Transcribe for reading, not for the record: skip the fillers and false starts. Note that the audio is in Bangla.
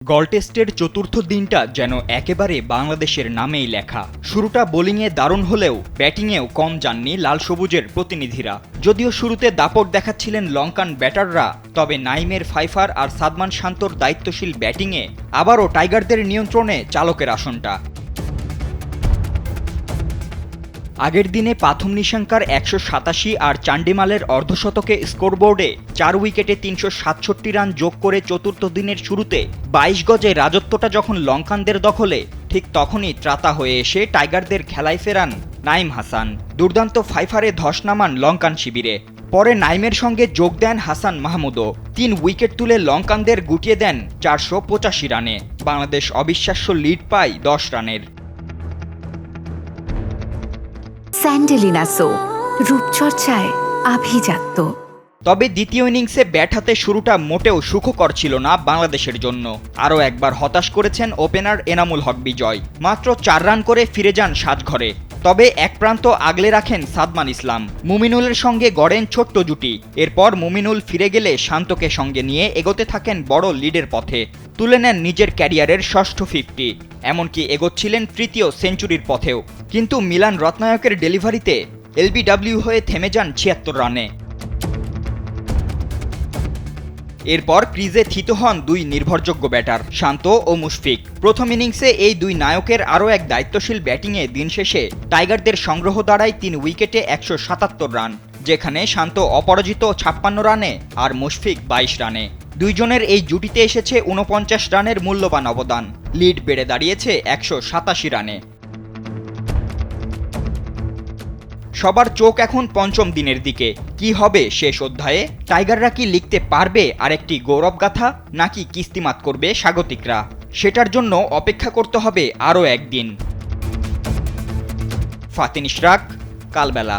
গল টেস্টের চতুর্থ দিনটা যেন একেবারে বাংলাদেশের নামেই লেখা। শুরুটা বোলিংয়ে দারুণ হলেও ব্যাটিংয়েও কম যাননি লাল সবুজের প্রতিনিধিরা। যদিও শুরুতে দাপট দেখাচ্ছিলেন লঙ্কান ব্যাটাররা, তবে নাইমের ফাইফার আর সাদমান শান্তর দায়িত্বশীল ব্যাটিংয়ে আবারও টাইগারদের নিয়ন্ত্রণে চালকের আসনটা। আগের দিনে পাথম নিশাঙ্কার ১৮৭ আর চান্ডিমালের অর্ধশতকে স্কোরবোর্ডে ৪ উইকেটে ৩৬৭ রান যোগ করে চতুর্থ দিনের শুরুতে ২২ গজে রাজত্বটা যখন লঙ্কানদের দখলে, ঠিক তখনই ত্রাতা হয়ে এসে টাইগারদের খেলায় ফেরান নাইম হাসান। দুর্দান্ত ফাইফারে ধস নামান লঙ্কান শিবিরে। পরে নাইমের সঙ্গে যোগ দেন হাসান মাহমুদও। ৩ উইকেট তুলে লঙ্কানদের গুটিয়ে দেন ৪৮৫ রানে। বাংলাদেশ অবিশ্বাস্য লিড পায় ১০ রানের। স্যান্ডেলিনা সো, রূপচর্চায় আভিজাত্য। তবে দ্বিতীয় ইনিংসে ব্যাট হাতে শুরুটা মোটেও সুখকর ছিল না বাংলাদেশের জন্য। আরও একবার হতাশ করেছেন ওপেনার এনামুল হক বিজয়। মাত্র ৪ রান করে ফিরে যান সাজঘরে। তবে এক প্রান্ত আগলে রাখেন সাদমান ইসলাম। মুমিনুলের সঙ্গে গড়েন ছোট্ট জুটি। এরপর মুমিনুল ফিরে গেলে শান্তকে সঙ্গে নিয়ে এগোতে থাকেন বড় লিডের পথে। তুলে নেন নিজের ক্যারিয়ারের ষষ্ঠ 50, এমনকি এগোচ্ছিলেন তৃতীয় সেঞ্চুরির পথেও। কিন্তু মিলান রত্নায়কের ডেলিভারিতে এলবিডব্লিউ হয়ে থেমে যান ৭৬ রানে। এরপর ক্রিজে থিত হন দুই নির্ভরযোগ্য ব্যাটার শান্ত ও মুশফিক। প্রথম ইনিংসে এই দুই নায়কের আরও এক দায়িত্বশীল ব্যাটিংয়ে দিন শেষে টাইগারদের সংগ্রহ দাঁড়ায় ৩ উইকেটে ১৭৭ রান, যেখানে শান্ত অপরাজিত ৫৬ রানে আর মুশফিক ২২ রানে। দুইজনের এই জুটিতে এসেছে ৪৯ রানের মূল্যবান অবদান। লিড বেড়ে দাঁড়িয়েছে ১৮৭ রানে। সবার চোখ এখন পঞ্চম দিনের দিকে। কি হবে শেষ অধ্যায়ে? টাইগাররা কি লিখতে পারবে আরেকটি গৌরবগাথা, নাকি কিস্তিমাত করবে স্বাগতিকরা? সেটার জন্য অপেক্ষা করতে হবে আরও একদিন। ফাতিন ইশরাক, কালবেলা।